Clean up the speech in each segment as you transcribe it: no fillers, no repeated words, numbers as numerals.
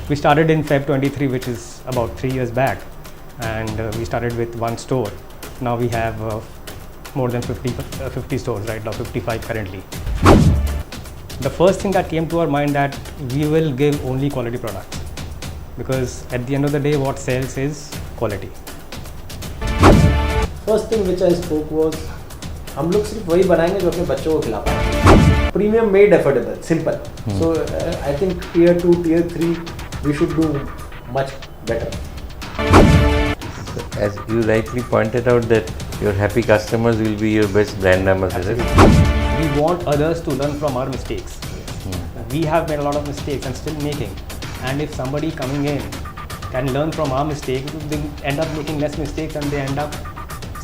We started in Feb 23, which is about 3 years back, and we started with one store. Now we have more than 50 stores right now, 55 currently. The first thing that came to our mind that we will give only quality products, because at the end of the day what sells is quality. First thing which I spoke was हम लोग सिर्फ वही बनाएंगे जो अपने बच्चों को खिला पाए. Premium made affordable, simple. So I think tier 2, tier 3 we should do much better. As you rightly pointed out that your happy customers will be your best brand ambassadors. We want others to learn from our mistakes. We have made a lot of mistakes and still making, and if somebody coming in can learn from our mistakes, they end up making less mistakes and they end up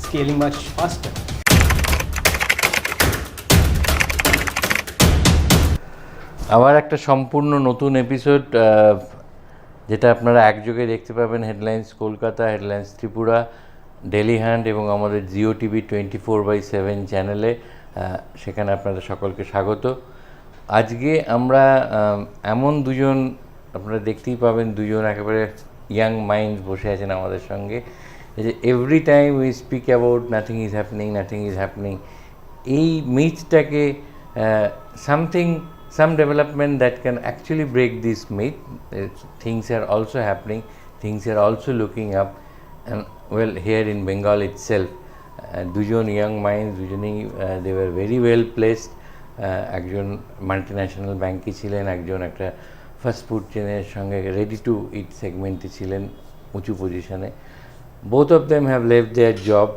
scaling much faster. আবার একটা সম্পূর্ণ নতুন episode যেটা আপনারা একযোগে দেখতে পাবেন headlines Kolkata, headlines Tripura, daily hand এবং আমাদের জিও টিভি 24/7 চ্যানেলে। সেখানে আপনাদের সকলকে স্বাগত। আজকে আমরা এমন দুজন আপনারা দেখতেই পাবেন, দুজন একেবারে ইয়াং মাইন্ড বসে আছেন আমাদের সঙ্গে। যে every time we speak about nothing is happening, এই মিথটাকে some development that can actually break this myth. Things are also happening, things are also looking up, and well, here in Bengal itself, দুজন young minds, দুজনেই they were very well placed. একজন multinational ব্যাংকে ছিলেন, একজন একটা fast food চেনের সঙ্গে ready to ইট সেগমেন্টে ছিলেন উঁচু পজিশনে. Both of them have left their job,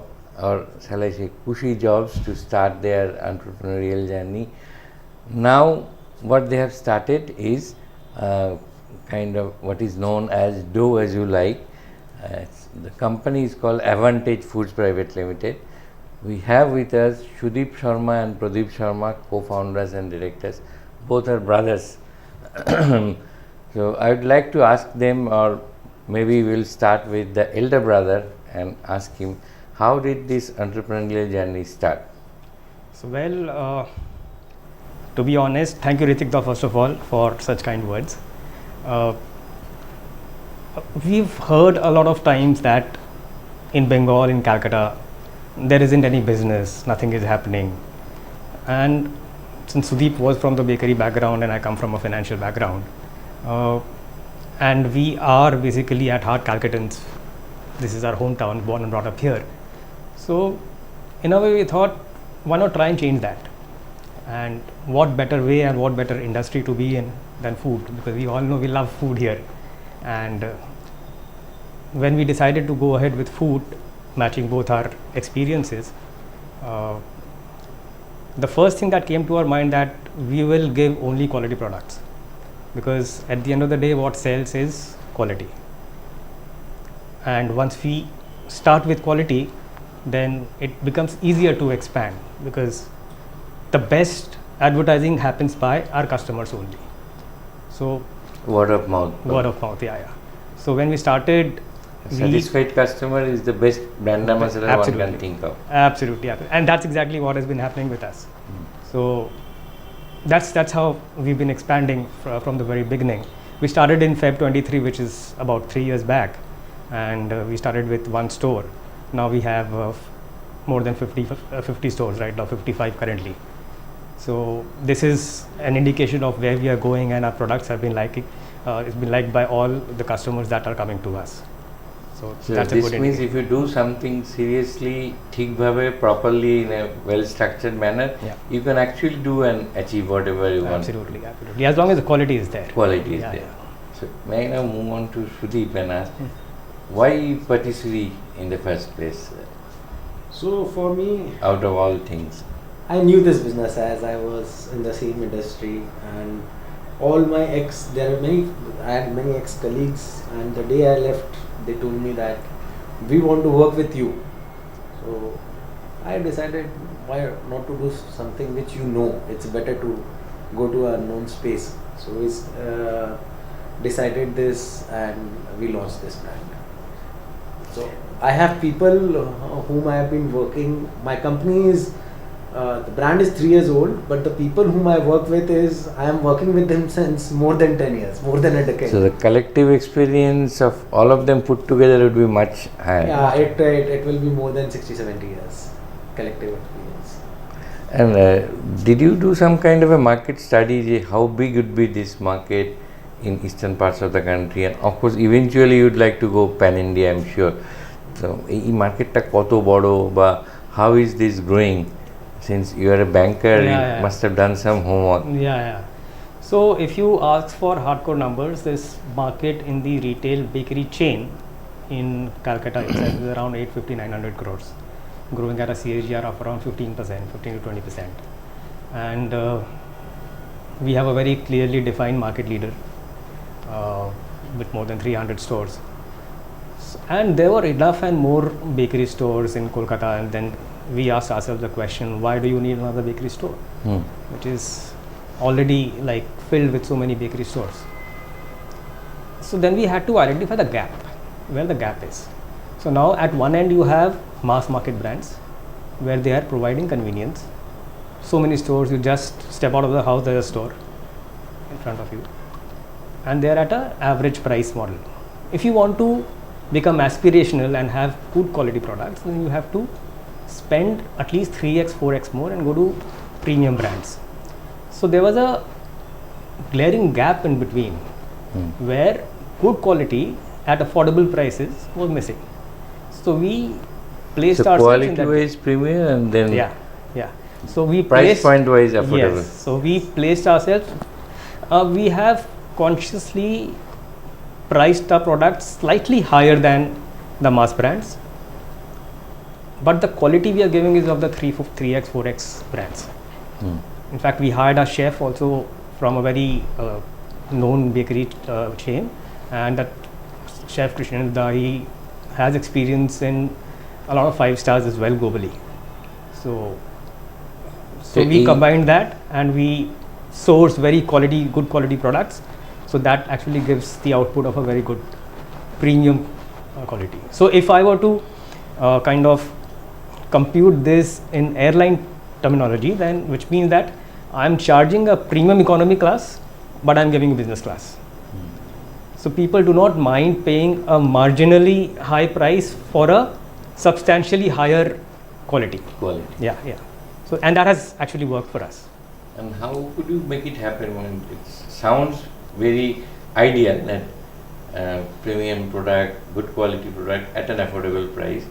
or shall I say cushy jobs, to start their entrepreneurial journey. Now what they have started is kind of what is known as Do As You Like. The company is called Avantage Foods Private Limited. We have with us Sudeep Sharma and Pradeep Sharma, co-founders and directors. Both are brothers. So I would like to ask them, or maybe we'll start with the elder brother and ask him, how did this entrepreneurial journey start? So well, to be honest, thank you Ritikda first of all for such kind words. We've heard a lot of times that in Bengal, in Calcutta, there isn't any business, nothing is happening. And since Sudeep was from the bakery background and I come from a financial background, and we are basically at heart Calcuttans, this is our hometown, born and brought up here. So in a way we thought, why not try and change that? And what better way and what better industry to be in than food, because we all know we love food here. And when we decided to go ahead with food, matching both our experiences, the first thing that came to our mind that we will give only quality products, because at the end of the day what sells is quality. And once we start with quality, then it becomes easier to expand, because the best advertising happens by our customers only. So Word of mouth. Yeah. So when we started, Satisfied customer is the best brand ambassador one can think of. Absolutely. And that's exactly what has been happening with us. So that's how we've been expanding from the very beginning. We started in Feb 23, which is about 3 years back, and we started with one store. Now we have more than 50 stores right now, 55 currently. So this is an indication of where we are going, and our products have been it's been liked by all the customers that are coming to us. So that's a this good means indication. if you do something seriously, ঠিকভাবে, properly, in a well structured manner, you can actually do and achieve whatever you want. Absolutely. As long as the quality is there. Quality is there. So may I now move on to Sudeep and ask, why patisserie in the first place? So for me, Out of all things. I knew this business as I was in the same industry, and all my I had many ex-colleagues, and the day I left, they told me that we want to work with you. So I decided, why not to do something which you know. It's better to go to a known space. So we decided this, and we launched this brand. So I have people whom I have been working. My company is the brand is 3 years old, but the people whom I work with I am working with them since more than 10 years, more than a decade. So the collective experience of all of them put together would be much higher. Yeah, it will be more than 60-70 years collective experience. And did you do some kind of a market study? How big would be this market in eastern parts of the country? And of course, eventually you'd like to go pan India, I'm sure. So, এই মার্কেটটা কত বড় বা how is this growing? Since you are a banker, you must have done some homework. Yeah. So if you ask for hardcore numbers, this market in the retail bakery chain in Calcutta itself is around 850-900 crores, growing at a CAGR of around 15%, 15 to 20%. And we have a very clearly defined market leader with more than 300 stores. And there were enough and more bakery stores in Kolkata, and then we asked ourselves the question, why do you need another bakery store, which is already like filled with so many bakery stores? So then we had to identify the gap, where the gap is. So now at one end you have mass market brands where they are providing convenience. So many stores, you just step out of the house, there's a store in front of you, and they are at an average price model. If you want to become aspirational and have good quality products, then you have to spend at least 3x 4x more and go to premium brands. So there was a glaring gap in between where good quality at affordable prices was missing. So we placed So ourselves quality in that wise premium and then yeah. So we price placed, point wise affordable. yes, so we placed ourselves, we have consciously priced our products slightly higher than the mass brands, but the quality we are giving is of the 3x 4x brands. In fact, we hired a chef also from a very known bakery chain, and that chef Krishnananda, he has experience in a lot of 5 stars as well globally. So we combined that and we source good quality products. So that actually gives the output of a very good premium quality. So if I were to kind of compute this in airline terminology, then which means that I'm charging a premium economy class, but I'm giving a business class. So people do not mind paying a marginally high price for a substantially higher quality. Yeah. So and that has actually worked for us. And how could you make it happen when it sounds very ideal that premium product, good quality product at an affordable price?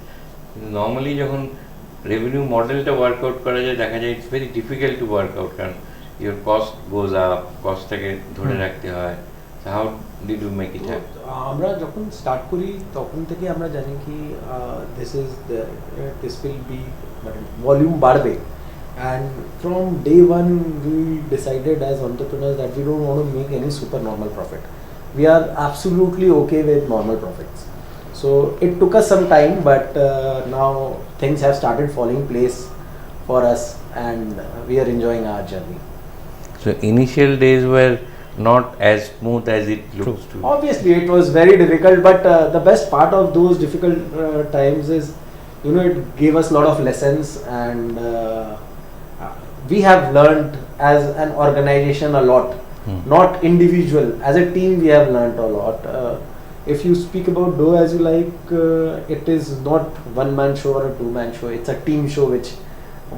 Normally যখন revenue মডেলটা workout করা যায় দেখা যায় it's very difficult to work out কারণ your cost goes up, কস্টটাকে ধরে রাখতে হয়. So how did you make it happen? আমরা যখন স্টার্ট করি তখন থেকে আমরা জানি কি this will be ভলিউম বাড়বে. And from day one, we decided as entrepreneurs that we don't want to make any super normal profit. We are absolutely okay with normal profits. So it took us some time, but now things have started falling in place for us, and we are enjoying our journey. So initial days were not as smooth as it looks to. Obviously, it was very difficult, but the best part of those difficult times is, it gave us a lot of lessons, and we have learned as an organization a lot, not individual. As a team, we have learned a lot. If you speak about Dough as you like, it is not one-man show or a two-man show. It's a team show, which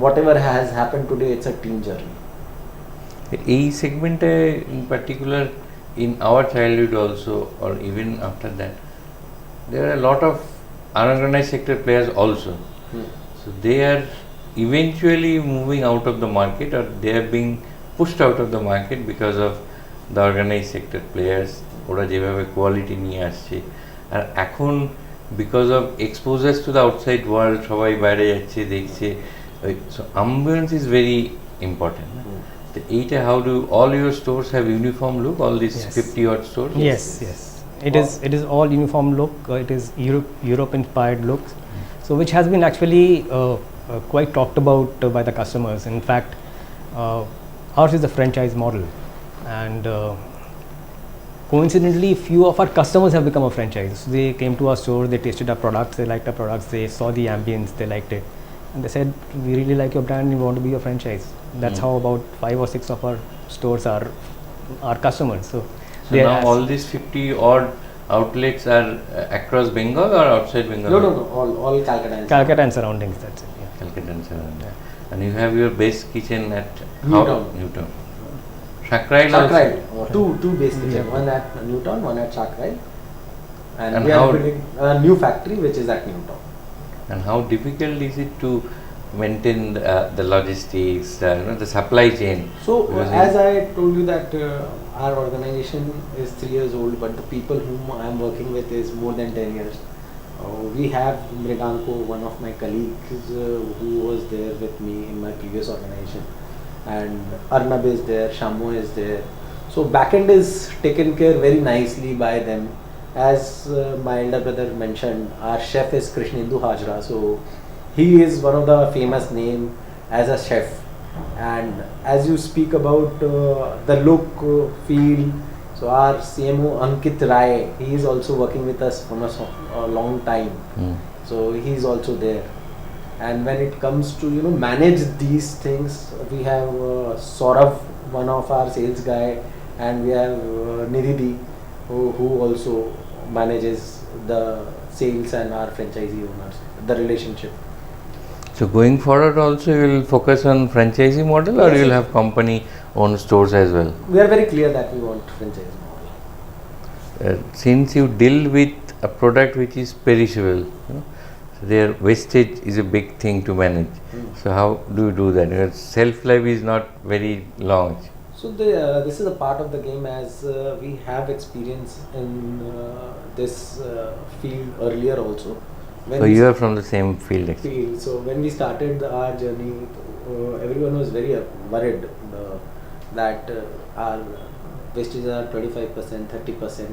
whatever has happened today, it's a team journey. এই সেগমেন্টে in particular in our childhood also or even after that, there are a lot of unorganized sector players also. So they are eventually moving out of the market or they are being pushed out of the market because of the organized sector players. ওরা যেভাবে quality নিয়ে আসছে আর এখন because of exposures to the outside world সবাই বাইরে যাচ্ছে দেখছে, so ambience is very important. তো এইটা how do all your stores have uniform look, all this 50 odd stores? Yes. It is all uniform look. It is Europe inspired look, so which has been actually quite talked about by the customers. In fact, ours is a franchise model, and coincidentally few of our customers have become a franchise. So they came to our store, they tasted our products, they liked our products, they saw the ambience, they liked it, and they said, we really like your brand, we want to be your franchise. That's how about 5 or 6 of our stores are our customers. So So now all these 50 odd outlets are across Bengal or outside Bengal? No, all Calcutta. And Calcutta and surroundings, that's it. Yeah. Calcutta and surrounding. And you have your base kitchen at Newtown. Newtown. Shakrail also? Shakrail. Two base kitchen. One at Newtown, one at Shakrail. And we how- are building a new factory which is at Newtown. And how difficult is it to maintain the logistics, the supply chain? So Because as I told you that our organization is 3 years old, but the people whom I am working with is more than 10 years. We have Mriganko, one of my colleagues who was there with me in my previous organization, and Arnab is there, Shamu is there. So backend is taken care very nicely by them. As my elder brother mentioned, our chef is Krishnendu Hajra, so he is one of the famous name as a chef. And as you speak about the look, feel, so our CMO Ankit Rai, he is also working with us from a long time. So he is also there. And when it comes to manage these things, we have Saurav, one of our sales guy, and we have Nidhi, who also manages the sales and our franchisee owners, the relationship. So going forward also you will focus on franchisee model, or Yes, you will yes. have company owned stores as well? We are very clear that we want franchise model. Since you deal with a product which is perishable, so their wastage is a big thing to manage. So how do you do that? Because shelf life is not very long. So this is a part of the game, as we have experience in this field earlier also. When So we you are from the same field actually. field. So when we started our journey, everyone was very worried that our wastages are 25%, 30%.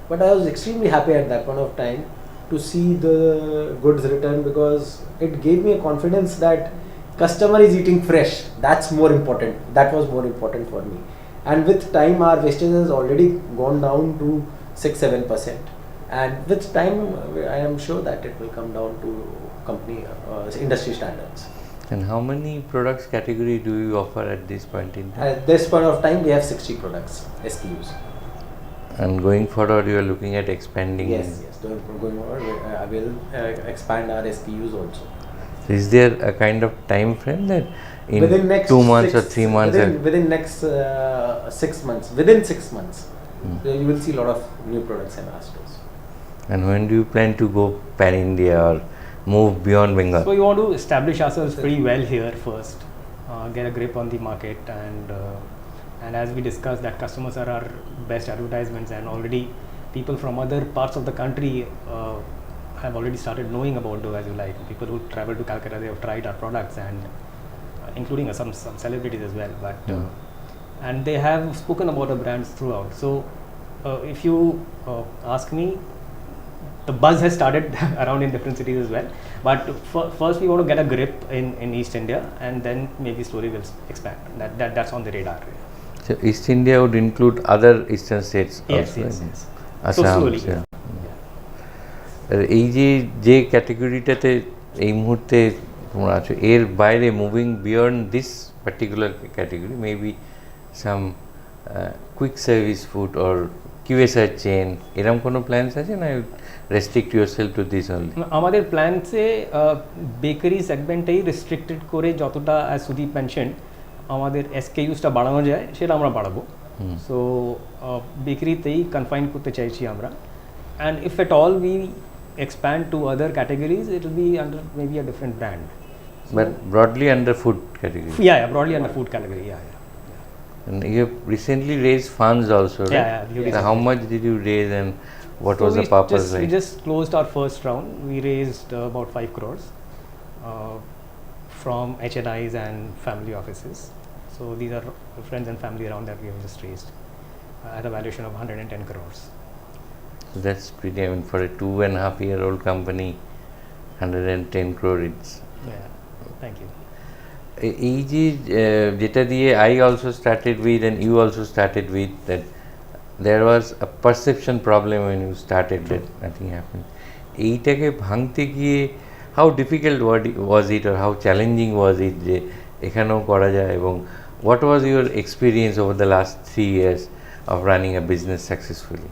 But I was extremely happy at that point of time to see the goods return, because it gave me a confidence that customer is eating fresh. That's more important. That was more important for me. And with time, our wastage has already gone down to 6-7%. And with time, I am sure that it will come down to company industry standards. And how many products category do you offer at this point in time? At this point of time, we have 60 products, SKUs. And going forward, you are looking at expanding. Yes. Going forward, I will expand our SKUs also. So is there a kind of time frame that in Within next 2 months or six- 3 months? within next 6 months. Within 6 months, you will see a lot of new products in our stores. And when do you plan to go pan India or move beyond Bengal? So we want to establish ourselves pretty well here first, get a grip on the market, and as we discussed, that customers are our best advertisements, and already people from other parts of the country have already started knowing about Do As You Like. People who travel to Calcutta, they have tried our products, and including some celebrities as well. But and they have spoken about our brands throughout. So if you ask me, the buzz has started around in different cities as well. But first we want to get a grip in East India, and then maybe slowly we'll expand. That's on the radar. So East India would include other eastern states Yes, also. yes, I think. yes. Assam, So slowly, yeah. yeah. এই যে ক্যাটেগরিটাতে এই মুহূর্তে তোমরা আছো, এর বাইরে moving beyond this particular category, maybe some quick service food or QSR chain, এরকম কোনো প্ল্যানস আছে না restrict yourself to this only? আমাদের প্ল্যানসে বেকারি সেগমেন্টেই রেস্ট্রিক্টেড করে যতটা অ্যাজ সুদীপ মেনশন আমাদের এসকেইউসটা বাড়ানো যায় সেটা আমরা বাড়াবো। সো বেকারিতেই কনফাইন করতে চাইছি আমরা, and if at all we expand to other categories, it will be under maybe a different brand. But broadly under food category. Yeah, broadly under food category. Yeah. And you have recently raised funds also, right? Yeah, we So recently- how much did you raise and what So was the purpose? We just closed our first round. We raised about 5 crores from HNIs and family offices. So these are friends and family around that we have just raised at a valuation of 110 crores. So that's pretty, I mean, for a 2.5-year-old company, 110 crore, it's... Yeah, thank you. এই যে যেটা দিয়ে I also started with and you also started with, that there was a perception problem when you started that nothing happened. এইটাকে ভাঙতে গিয়ে how difficult was it or how challenging was it যে এখানেও করা যায় এবং what was your experience over the last 3 years of running a business successfully?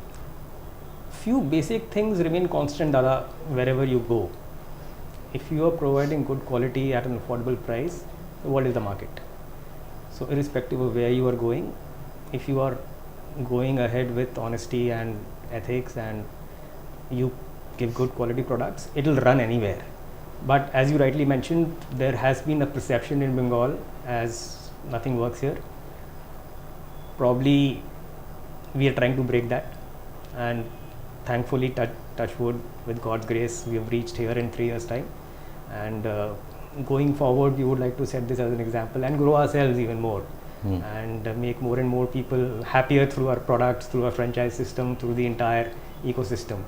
Few basic things remain constant, Dada, wherever you go. If you are providing good quality at an affordable price, what is the market? So irrespective of where you are going, if you are going ahead with honesty and ethics and you give good quality products, it will run anywhere. But as you rightly mentioned, there has been a perception in Bengal as nothing works here. Probably we are trying to break that, and thankfully, touch wood, with God's grace, we have reached here in 3 years' time. And going forward, we would like to set this as an example and grow ourselves even more. And make more and more people happier through our products, through our franchise system, through the entire ecosystem.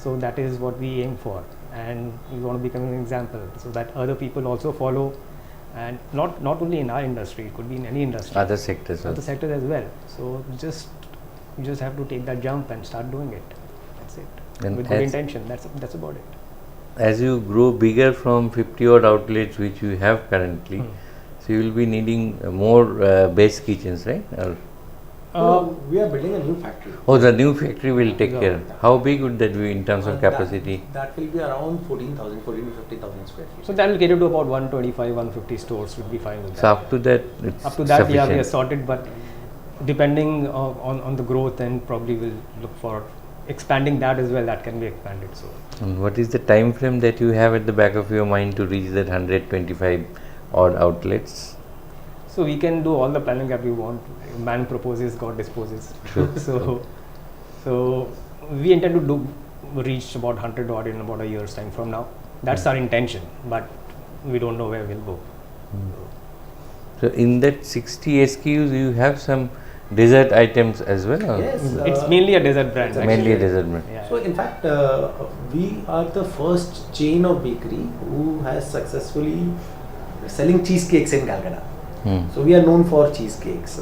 So that is what we aim for, and we want to become an example so that other people also follow, and not only in our industry, it could be in any industry, Other sectors other also. sectors as well. So you just have to take that jump and start doing it. That's it. And With good as- intention. That's about it. As you grow bigger from 50 odd outlets which you have currently, so you will be needing more base kitchens, right? Or, We are building a new factory. oh, the new factory will take Yeah. care. How big would that be in terms of And capacity? That will be around 14,000 to 15,000 square feet. So that will cater to about 125, 150 stores. Would be fine with So that. up to that, it's Up to that, sufficient. yeah, we are sorted. But depending on the growth, then probably we'll look for expanding that as well. That can be expanded. So And what is the time frame that you have at the back of your mind to reach that 125 odd outlets? so we can do all the planning that we want. Man proposes, God disposes. True. So we intend to reach about 100 odd in about a year's time from now. That's our intention, but we don't know where we'll go. So in that 60 SKUs, you have some dessert items as well? Or Yes. It's mainly a dessert brand. it's mainly a actually. dessert brand. Yeah. So in fact, we are the first chain of bakery who has successfully selling cheesecakes in Calcutta. So we are known for cheesecakes.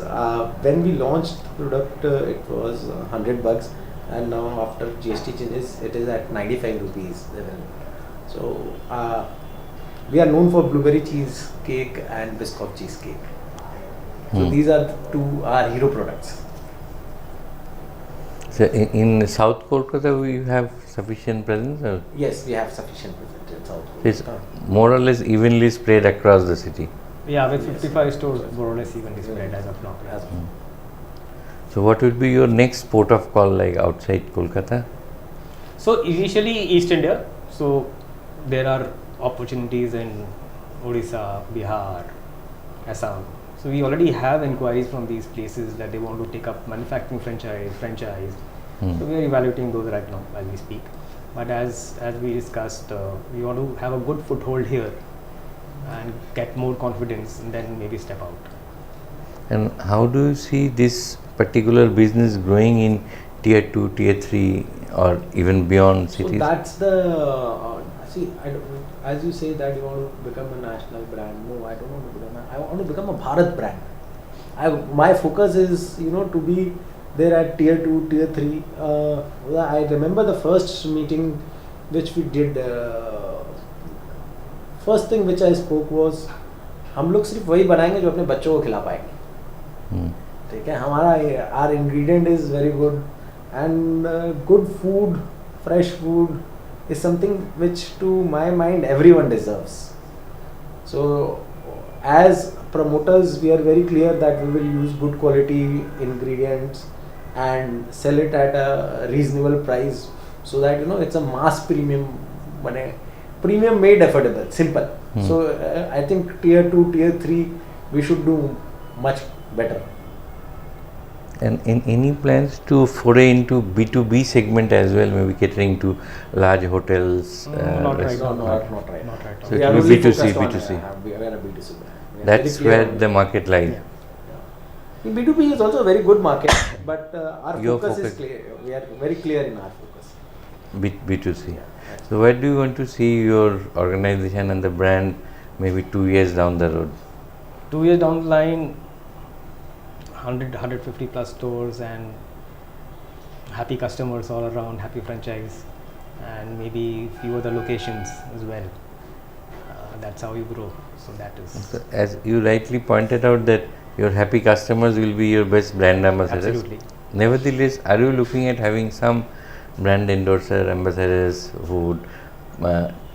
When we launched the product, it was 100 bucks, and now after GST changes, it is at 95 rupees. So we are known for blueberry cheesecake and biscoff cheesecake. So these are our hero products. So in South Kolkata, we have sufficient presence? Or Yes, we have sufficient presence in South it's Kolkata. more or less evenly spread across the city. Yeah, with Yes. 55 stores, more or less evenly spread as of now. As of So what would be your next port of call like outside Kolkata? So initially East India. So there are opportunities in Odisha, Bihar, Assam. So we already have inquiries from these places that they want to take up manufacturing franchise. So we are evaluating those right now as we speak. But as we discussed, we want to have a good foothold here and get more confidence, and then maybe step out. And how do you see this particular business growing in tier 2, tier 3 or even beyond So cities? that's the see. As you say that you want to become a national brand. No, I don't want to become. I want to become a Bharat brand. My focus is to be there at tier 2, tier 3. I remember the first meeting which we did. First thing which I spoke was हम लोग सिर्फ वही बनाएंगे जो अपने बच्चों को खिला पाएंगे. ठीक है, हमारा our ingredient is very good, and good food, fresh food is something which to my mind everyone deserves. So as promoters we are very clear that we will use good quality ingredients and sell it at a reasonable price, so that it's a mass premium, premium made affordable, simple. So I think tier 2, tier 3 we should do much better. And in any plans to foray into B2B segment as well, maybe catering to large hotels? Not right No, now. not right. Not right now. So We it are will only be B2C, focused on, B2C. we are a B2C brand. We are That's very clear where on the it. market lies. Yeah. B2B is also a very good market, but our Your focus is focus. clear. We are very clear in our focus. B2C. Yeah, that's- So where do you want to see your organization and the brand maybe 2 years down the road? 2 years down the line, 150 plus stores and happy customers all around, happy franchise, and maybe few other locations as well. that's how you grow. So that is So as you rightly pointed out that your happy customers will be your best brand ambassadors. absolutely. Nevertheless, are you looking at having some brand endorser ambassadors who would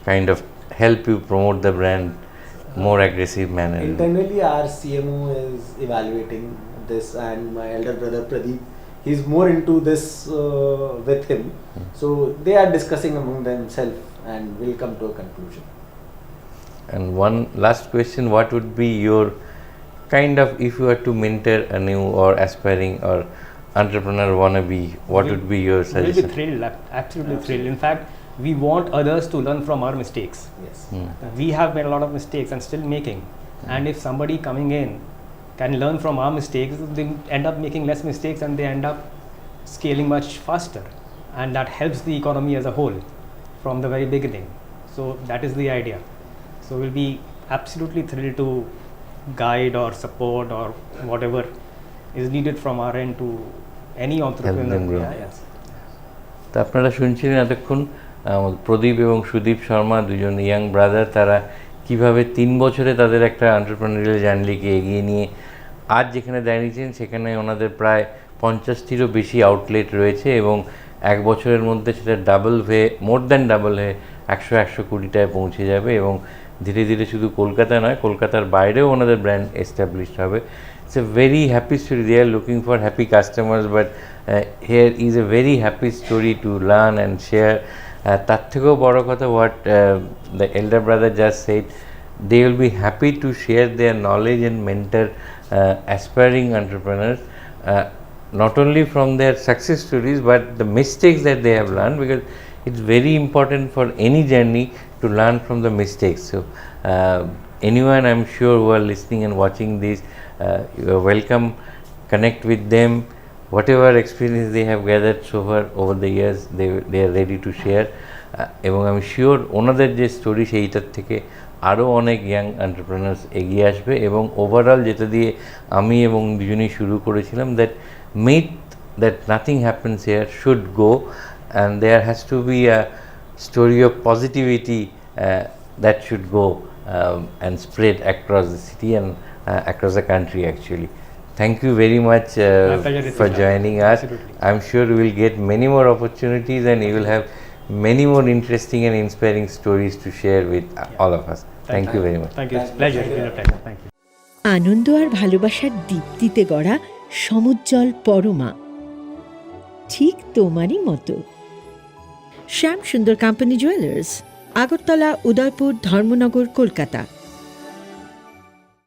kind of help you promote the brand more aggressive manner? Internally, our CMO is evaluating this, and my elder brother Pradeep, he's more into this with him. So they are discussing among themselves and will come to a conclusion. And one last question, what would be your kind of, if you were to mentor a new or aspiring or entrepreneur wannabe, what would be your We'll be suggestion? thrilled, absolutely thrilled. In fact, we want others to learn from our mistakes. Yes. We have made a lot of mistakes and still making. And if somebody coming in can learn from our mistakes, they end up making less mistakes and they end up scaling much faster. And that helps the economy as a whole from the very beginning. So that is the idea. So we'll be absolutely thrilled to guide or support or whatever is needed from our end to any entrepreneur. them grow. Yes. তো আপনারা শুনছিলেন এতক্ষণ প্রদীপ এবং সুদীপ শর্মা, দুজন young brother, তারা কিভাবে 3 বছরে তাদের একটা এন্টারপ্রেনারিয়াল জার্নিকে এগিয়ে নিয়ে আজ যেখানে দাঁড়িয়েছেন সেখানে ওনাদের প্রায় 50টিরও বেশি আউটলেট রয়েছে এবং 1 বছরের মধ্যে সেটা ডাবল হয়ে, মোর দ্যান ডাবল হয়ে 100 কোটিটায় পৌঁছে যাবে এবং ধীরে ধীরে শুধু কলকাতা নয়, কলকাতার বাইরেও ওনাদের ব্র্যান্ড এস্টাবলিশড হবে। It's a very happy story. They are looking for happy customers, but here is a very happy story to learn and share. তার থেকেও বড় কথা, what the elder brother just said, they will be happy to share their knowledge and mentor aspiring entrepreneurs, not only from their success stories but the mistakes that they have learned, because it's very important for any journey to learn from the mistakes. So anyone, I'm sure, who are listening and watching this, you are welcome. Connect with them. Whatever experience they have gathered so far over the years, they are ready to share. এবং আমি sure ওনাদের যে story সেইটার থেকে আরও অনেক young entrepreneurs এগিয়ে আসবে এবং ওভারঅল যেটা দিয়ে আমি এবং দুজনেই শুরু করেছিলাম, that myth that nothing happens here should go, and there has to be a story of positivity that should go and spread across the city and across the country actually. Thank you very much for joining us. Absolutely. I'm sure we will get many more opportunities and you will have many more interesting and inspiring stories to share with all of us. Thank you very much. Thank you. It's a pleasure. It's been a pleasure. Thank you. আনন্দ আর ভালোবাসার দীপ্তিতে গড়া সমুজ্জ্বল পরমা, ঠিক তোমারই মতো। শ্যাম সুন্দর company jewellers, Agartala, Udaipur, Dharmanagar, Kolkata.